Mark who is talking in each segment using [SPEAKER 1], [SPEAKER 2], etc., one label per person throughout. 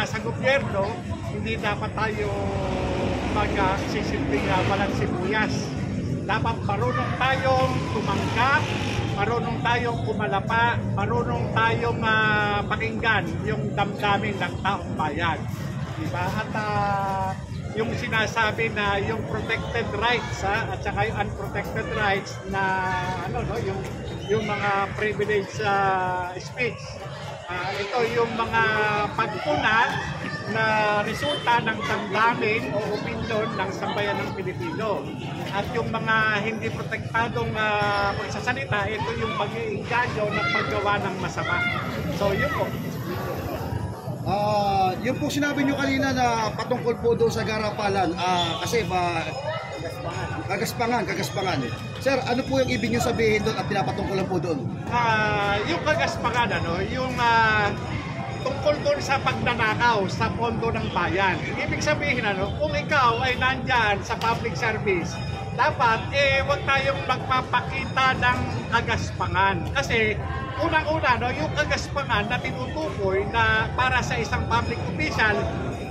[SPEAKER 1] nasa gobyerno, hindi dapat tayo magsisilbing walang sibuyas. Dapat marunong tayong tumanggap, marunong tayong kumalapa, marunong tayong pakinggan yung damdamin ng taong bayan. Diba? At yung sinasabi na yung protected rights at saka yung unprotected rights na yung mga privileged speech. Ito yung mga pagpuna na resulta ng damdamin o opinyon ng sambayan ng Pilipino. At yung mga hindi protektadong pagsasalita, ito yung pag-iinganyo ng paggawa ng masama. So yun po.
[SPEAKER 2] Yung po sinabi nyo kanina na patungkol po doon sa Garapalan, kasi kagaspangan. Sir, ano po yung ibig nyo sabihin doon at pinapatungkulan po doon?
[SPEAKER 1] Yung kagaspangan, yung tungkol doon sa pagnanakaw sa pondo ng bayan. Ibig sabihin, kung ikaw ay nandyan sa public service, dapat wag tayong magpapakita ng kagaspangan. Kasi unang-una, yung kagaspangan na tinutukoy na para sa isang public official,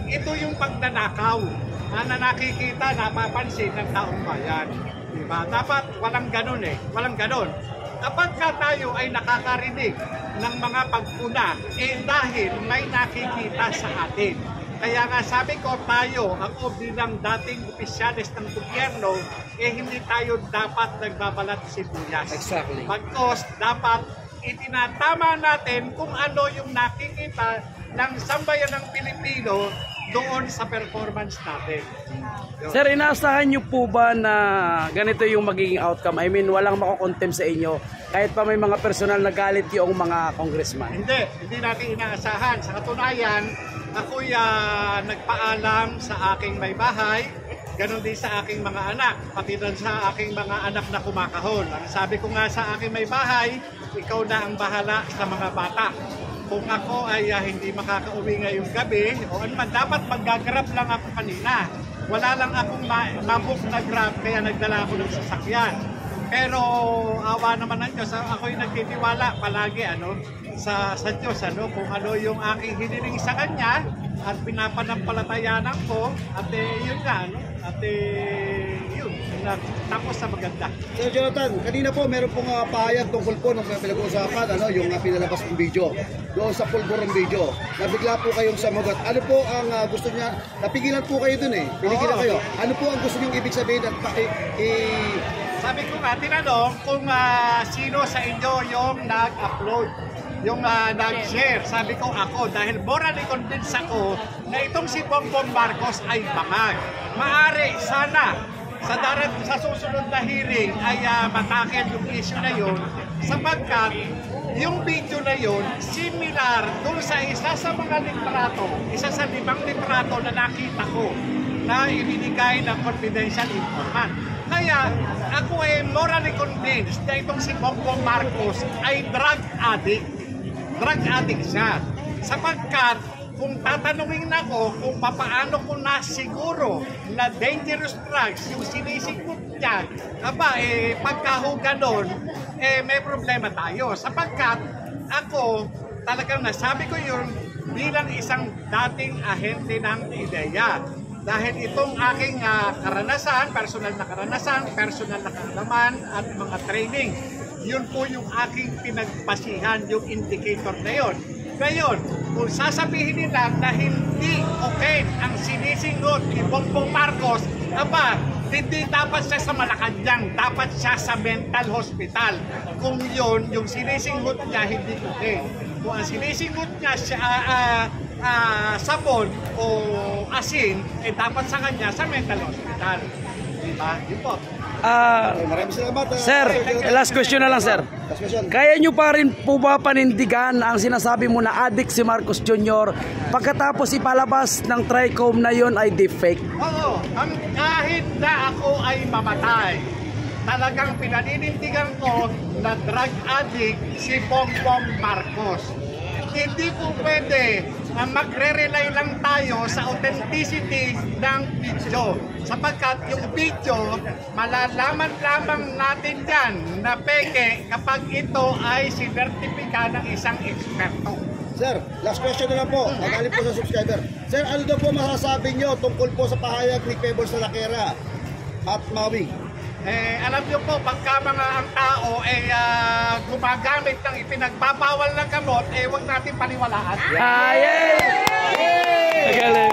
[SPEAKER 1] ito yung pagnanakaw na nakikita, napapansin ng taong bayan. Diba? Dapat walang ganun walang ganun. Kapag tayo ay nakakarinig ng mga pagpuna, dahil may nakikita sa atin. Kaya nga sabi ko, tayo, ako bilang dating opisyalis ng gobyerno, hindi tayo dapat nagbabalat sibuyas.
[SPEAKER 2] Exactly.
[SPEAKER 1] Bagkos, dapat itinatama natin kung ano yung nakikita ng sambayan ng Pilipino doon sa performance natin.
[SPEAKER 3] Sir, inaasahan nyo po ba na ganito yung magiging outcome? I mean, walang makukontem sa inyo kahit pa may mga personal na galit yung mga congressman?
[SPEAKER 1] Hindi natin inaasahan. Sa katunayan, ako'y nagpaalam sa aking may bahay, ganon din sa aking mga anak, pati rin sa aking mga anak na kumakahon. Ang sabi ko nga sa aking may bahay, ikaw na ang bahala sa mga bata. Kung ako ay hindi makakauwi ngayong gabi, o anuman, dapat mag-grab lang ako kanina. Wala lang akong mabook na grab, kaya nagdala ako ng sasakyan. Pero awa naman ng Diyos, ako'y nagtitiwala palagi sa Diyos, kung ano yung aking hiniling sa Kanya, at pinapanampalatayanan ko, at yun nga, at yun, tapos sa maganda.
[SPEAKER 2] Sir Jonathan, kanina po meron pong pahayag tungkol po nung pinag-uusapan, yung pinalabas ng video, doon sa pulborong video, nabigla po kayong samugat. Ano po ang gusto niya? Napigilan po kayo dun pinigilan kayo. Ano po ang gusto niyong ibig sabihin at
[SPEAKER 1] sabi ko nga, tinanong kung sino sa inyo yung nag-upload, yung nag-share. Sabi ko ako, dahil morally convinced ako na itong si Bongbong Marcos ay bangag. Maari, sana, sa susunod na hearing ay matakil yung issue na yun, sapagkat yung video na yun, similar dun sa isa sa mga litrato, isa sa 5 litrato na nakita ko na ibinigay ng confidential informant. Kaya ako ay morally convinced na itong si Bongbong Marcos ay drug addict. Drug addict siya. Sapagkat kung tatanungin ako kung paano ko na siguro na dangerous drugs yung sinisikot niya, pagkahuga doon, may problema tayo. Sapagkat ako, talagang nasabi ko yun bilang isang dating ahente ng ideya. Dahil itong aking karanasan, personal na kaalaman at mga training, yun po yung aking pinagpasihan, yung indicator na yun. Ngayon, kung sasabihin nila na hindi okay ang sinisingot ni Bongbong Marcos, hindi dapat siya sa Malacanang, dapat siya sa mental hospital. Kung yun, yung sinisingot niya hindi okay. Kung ang sinisingot niya sabon o asin, dapat sa kanya sa mental hospital. Diba? Yun po.
[SPEAKER 2] maraming salamat.
[SPEAKER 3] Sir, last question na lang, sir. Kaya nyo pa rin po ba panindigan ang sinasabi mo na addict si Marcos Jr. pagkatapos ipalabas ng TRICOM na yon ay deepfake?
[SPEAKER 1] Oo, kahit na ako ay mamatay, talagang pinaninindigan ko na drug addict si Bongbong Marcos. Hindi po pwede na magre-rely lang tayo sa authenticity ng video. Sapagkat yung video, malalaman lamang natin yan na peke kapag ito ay sinertipika ng isang eksperto.
[SPEAKER 2] Sir, last question na lang po. Magaling po sa subscriber. Sir, ano daw po masasabi nyo tungkol po sa pahayag ni Pebbles Salakera at Maui?
[SPEAKER 1] Alam niyo po, pagka mga ang tao gumagamit ng ipinagbabawal na gamot, huwag natin paniwalaan.
[SPEAKER 3] Yay! Magaling.